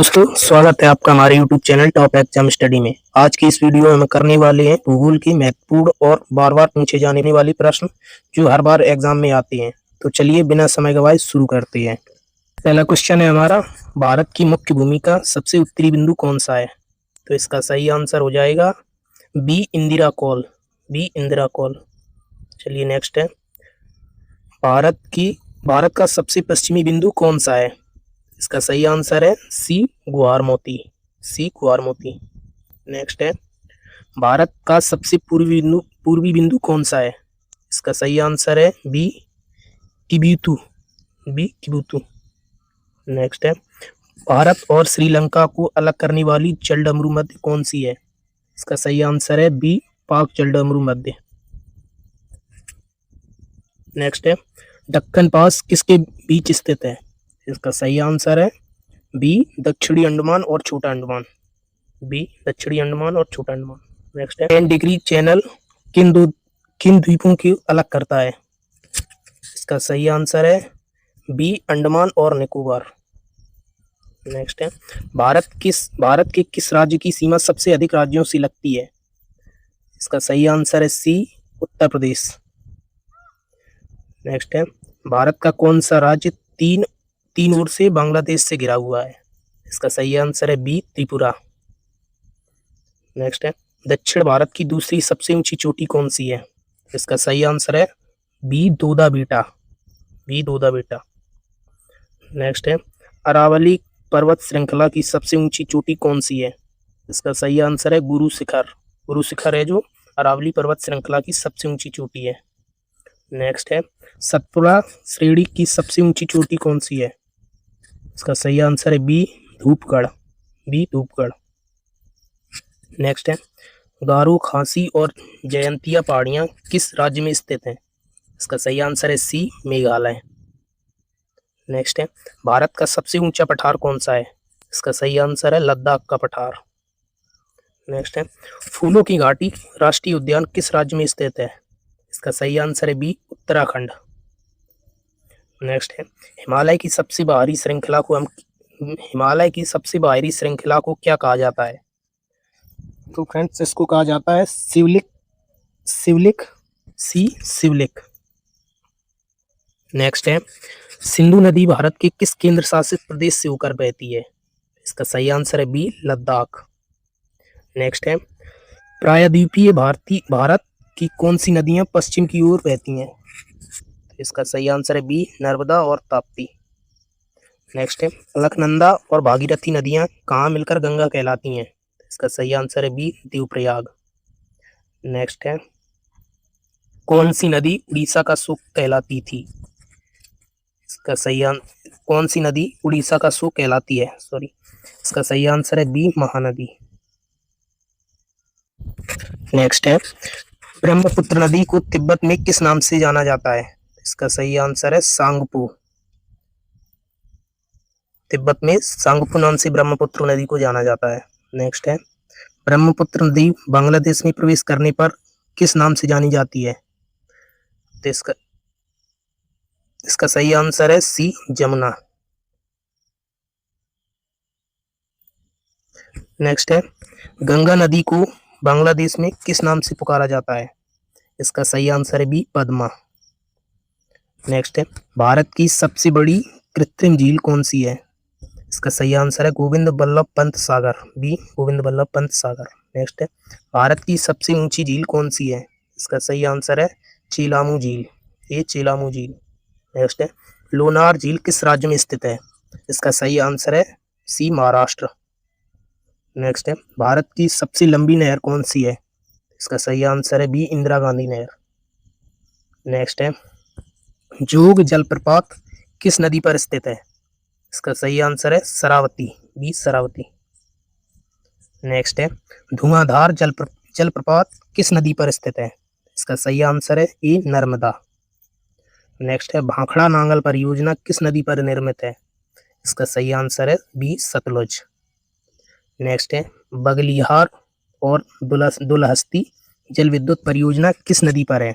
दोस्तों, स्वागत है आपका हमारे YouTube channel top exam study में। आज की इस वीडियो में हम करने वाले हैं भूगोल की महत्वपूर्ण और बार-बार पूछे जाने वाली प्रश्न जो हर बार एग्जाम में आते हैं। तो चलिए बिना समय गवाए शुरू करते हैं। पहला क्वेश्चन है हमारा, भारत की मुख्य भूमि का सबसे उत्तरी बिंदु कौन सा है? तो इसका सही आंसर हो जाएगा B Indira col. B Indira col. चलिए नेक्स्ट है, भारत का सबसे पश्चिमी बिंदु कौन सा है? इसका सही आंसर है सी गुहार मोती। सी गुहार मोती। नेक्स्ट है, भारत का सबसे पूर्वी बिंदु कौन सा है? इसका सही आंसर है बी किबुतु। बी किबुतु। नेक्स्ट है, भारत और श्रीलंका को अलग करने वाली जलडमरू मध्य कौन सी है? इसका सही आंसर है बी पाक जलडमरू मध्य। नेक्स्ट है, दक्कन पास किसके बीच स्थित है? इसका सही आंसर है बी दक्षिणी अंडमान और छोटा अंडमान। बी दक्षिणी अंडमान और छोटा अंडमान। नेक्स्ट है, 10 डिग्री चैनल किन द्वीपों की अलग करता है? इसका सही आंसर है बी अंडमान और निकोबार। नेक्स्ट है, भारत के किस राज्य की सीमा सबसे अधिक राज्यों से लगती है? इसका सही आंसर है सी उत्तर प्रदेश। नेक्स्ट है, भारत का कौन सा राज्य तीन ओर से बांग्लादेश से घिरा हुआ है? इसका सही आंसर है बी त्रिपुरा। नेक्स्ट है, दक्षिण भारत की दूसरी सबसे ऊंची चोटी कौन सी है? इसका सही आंसर है बी दोदा बेटा। बी दोदा बेटा। नेक्स्ट है, अरावली पर्वत श्रृंखला की सबसे ऊंची चोटी कौन सी है? इसका सही आंसर है गुरु शिखर। गुरु शिखर है जो अरावली पर्वत श्रृंखला की सबसे ऊंची चोटी है। नेक्स्ट है, सतपुड़ा श्रेणी की सबसे ऊंची चोटी कौन सी है? इसका सही आंसर है B Dhupgarh. B Dhupgarh. Next है, गारो खासी और जयंतिया पहाड़ियां किस राज्य में स्थित हैं? इसका सही आंसर है सी मेघालय। नेक्स्ट है, भारत का सबसे ऊंचा पठार कौन सा है? इसका सही आंसर है लद्दाख का पठार। नेक्स्ट है, फूलों की घाटी राष्ट्रीय उद्यान किस राज्य में स्थित है? इसका सही आंसर है बी उत्तराखंड। नेक्स्ट है, हिमालय की सबसे बाहरी श्रृंखला को क्या कहा जाता है? तो फ्रेंड्स इसको कहा जाता है शिवलिक। शिवलिक। नेक्स्ट है, सिंधु नदी भारत के किस केंद्र शासित प्रदेश से होकर बहती है? इसका सही आंसर है बी लद्दाख। नेक्स्ट है, प्रायद्वीपीय भारत की कौन सी नदियां पश्चिम की ओर बहती हैं? इसका सही आंसर है बी नर्मदा और ताप्ती। नेक्स्ट है, अलकनंदा और भागीरथी नदियां कहाँ मिलकर गंगा कहलाती हैं? इसका सही आंसर है बी देवप्रयाग। नेक्स्ट है, कौन सी नदी उड़ीसा का शोक कहलाती थी? इसका सही कौन सी नदी उड़ीसा का शोक कहलाती है? इसका सही आंसर है बी महानदी। नेक्स्ट है, ब्रह्मपुत्र नदी को तिब्बत में किस नाम से जाना जाता है? इसका सही आंसर है सांगपो। तिब्बत में सांगपो नाम से ब्रह्मपुत्र नदी को जाना जाता है। नेक्स्ट है, ब्रह्मपुत्र नदी बांग्लादेश में प्रवेश करने पर किस नाम से जानी जाती है? तो इसका सही आंसर है सी जमुना। नेक्स्ट है, गंगा नदी को बांग्लादेश में किस नाम से पुकारा जाता है? इसका सही आंसर है बी पद्मा। नेक्स्ट है, भारत की सबसे बड़ी कृत्रिम झील कौन सी है? इसका सही आंसर है गोविंद बल्लभ पंत सागर। बी गोविंद बल्लभ पंत सागर। नेक्स्ट है, भारत की सबसे ऊंची झील कौन सी है? इसका सही आंसर है चेलामू झील। ये चेलामू झील। नेक्स्ट है, लोनार झील किस राज्य में स्थित है? इसका सही आंसर है सी महाराष्ट्र। नेक्स्ट है, भारत की सबसे लंबी नहर कौन सी है? इसका सही आंसर है बी इंदिरा गांधी नहर। नेक्स्ट है, जोग जलप्रपात किस नदी पर स्थित है? इसका सही आंसर है शरावती। बी शरावती। नेक्स्ट है, धुआंधार जलप्रपात किस नदी पर स्थित है? इसका सही आंसर है ए नर्मदा। नेक्स्ट है, भाखड़ा नांगल परियोजना किस नदी पर निर्मित है? इसका सही आंसर है बी सतलुज। नेक्स्ट है, बगलिहार और दुलहस्ती जल विद्युत परियोजना किस नदी पर है?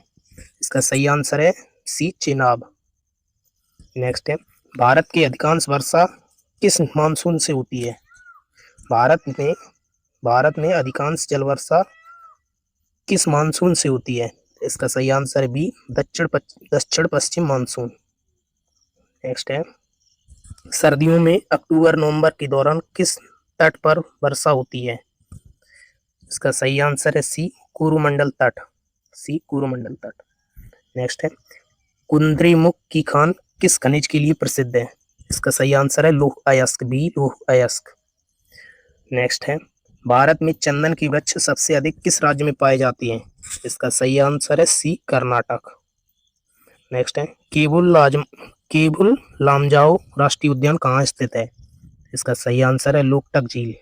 इसका सही आंसर है सी चेनाब। नेक्स्ट है, भारत की अधिकांश वर्षा किस मानसून से होती है? भारत में अधिकांश जल वर्षा किस मानसून से होती है? इसका सही आंसर है बी, दक्षिण पश्चिम मानसून। नेक्स्ट है, सर्दियों में अक्टूबर नवंबर के दौरान किस तट पर वर्षा होती है? इसका सही आंसर है सी, कोरोमंडल तट। सी, कोरोमंडल तट। नेक्स्ट है, कुद्रेमुख की खान किस खनिज के लिए प्रसिद्ध है? इसका सही आंसर है लौह अयस्क, बी, लौह अयस्क। नेक्स्ट है, भारत में चंदन की वृक्ष सबसे अधिक किस राज्य में पाए जाते हैं? इसका सही आंसर है सी, कर्नाटक। नेक्स्ट है, केबुल लामजाओ राष्ट्रीय उद्यान कहाँ स्थित है? इसका सही आंसर है लोकटक झील,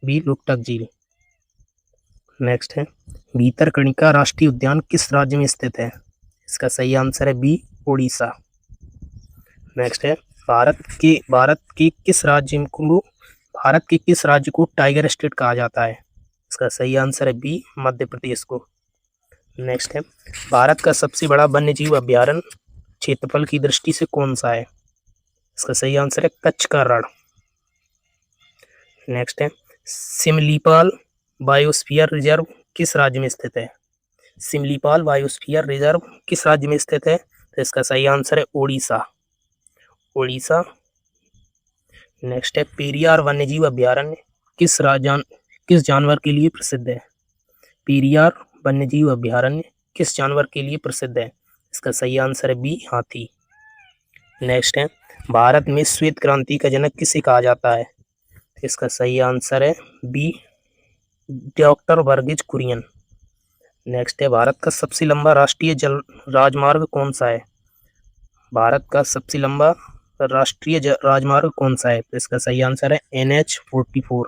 बी, लोकटक झील। नेक्स्ट है, भीतरकनिका राष्ट्रीय उद्यान किस राज्य में स्थित है? इसका सही आंसर है बी, ओडिशा। नेक्स्ट है, भारत के किस राज्य को टाइगर स्टेट कहा जाता है? इसका सही आंसर है बी, मध्य प्रदेश को। नेक्स्ट है, भारत का सबसे बड़ा वन्यजीव अभयारण्य क्षेत्रफल की दृष्टि से कौन सा है? इसका सही आंसर है कच्छ का रण। नेक्स्ट है, सिमलीपाल बायोस्फीयर रिजर्व किस राज्य में स्थित है? सिमलीपाल बायोस्फीयर रिजर्व किस राज्य में स्थित है? तो इसका सही आंसर है ओडिशा, ओडिशा। नेक्स्ट है, पेरियार वन्यजीव अभयारण्य किस जानवर के लिए प्रसिद्ध है? पेरियार वन्यजीव अभयारण्य किस जानवर के लिए प्रसिद्ध है? इसका सही आंसर है बी, हाथी। नेक्स्ट है, भारत में श्वेत क्रांति का जनक किसे कहा जाता है? इसका सही आंसर है B, doctor Verghese Kurien. Next है, भारत का सबसे लंबा राष्ट्रीय जल राजमार्ग कौन सा है? भारत का सबसे लंबा राष्ट्रीय राजमार्ग कौन सा है? तो इसका सही आंसर है NH-44,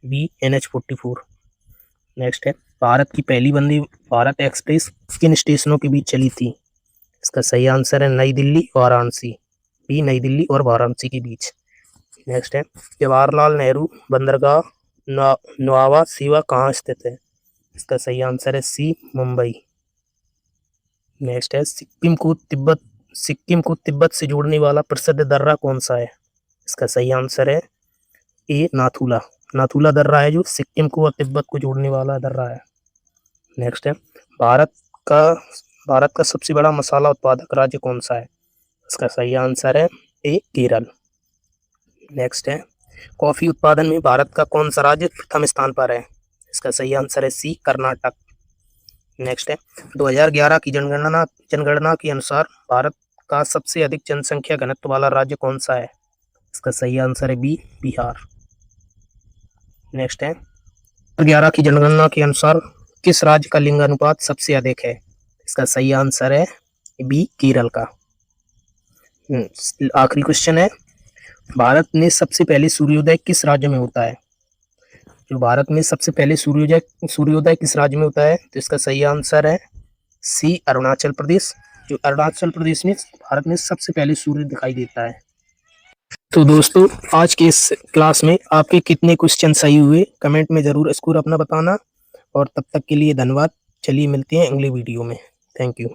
बी, NH-44। नेक्स्ट है, भारत की पहली वंदे भारत एक्सप्रेस किन स्टेशनों के बीच चली थी? इसका सही आंसर है नई दिल्ली, वाराणसी, बी, नई दिल्ली और वाराणसी के बीच। नेक्स्ट है, जवाहरलाल नेहरू बंदरगाह नौवा सेवा कहाँ स्थित है? इसका सही आंसर है सी, मुंबई। नेक्स्ट है, सिक्किम को तिब्बत से जोड़ने वाला प्रसिद्ध दर्रा कौन सा है? इसका सही आंसर है ए, नाथुला दर्रा है जो सिक्किम को और तिब्बत को जोड़ने वाला दर्रा है। नेक्स्ट है, भारत का सबसे बड़ा मसाला उत्पादक राज्य कौन सा है? इसका सही आंसर है ए, केरल। नेक्स्ट है, कॉफी उत्पादन में भारत का कौन सा राज्य प्रथम स्थान पर है? इसका सही आंसर है सी, कर्नाटक। नेक्स्ट है, 2011 की जनगणना के अनुसार भारत का सबसे अधिक जनसंख्या घनत्व वाला राज्य कौन सा है? इसका सही आंसर है बी, बिहार। नेक्स्ट है, 2011 की जनगणना के अनुसार किस राज्य का लिंगानुपात सबसे अधिक है? इसका सही आंसर है बी, केरल का। आखिरी क्वेश्चन है, भारत में सबसे पहले सूर्योदय किस राज्य में होता है? जो भारत में सबसे पहले सूर्योदय किस राज्य में होता है? तो इसका सही आंसर है सी, अरुणाचल प्रदेश। जो अरुणाचल प्रदेश में भारत में सबसे पहले सूर्य दिखाई देता है। तो दोस्तों, आज के इस क्लास में आपके कितने क्वेश्चन सही हुए कमेंट में जरूर स्कोर अपना बताना, और तब तक के लिए धन्यवाद। चलिए मिलते हैं अगली वीडियो में। Thank you.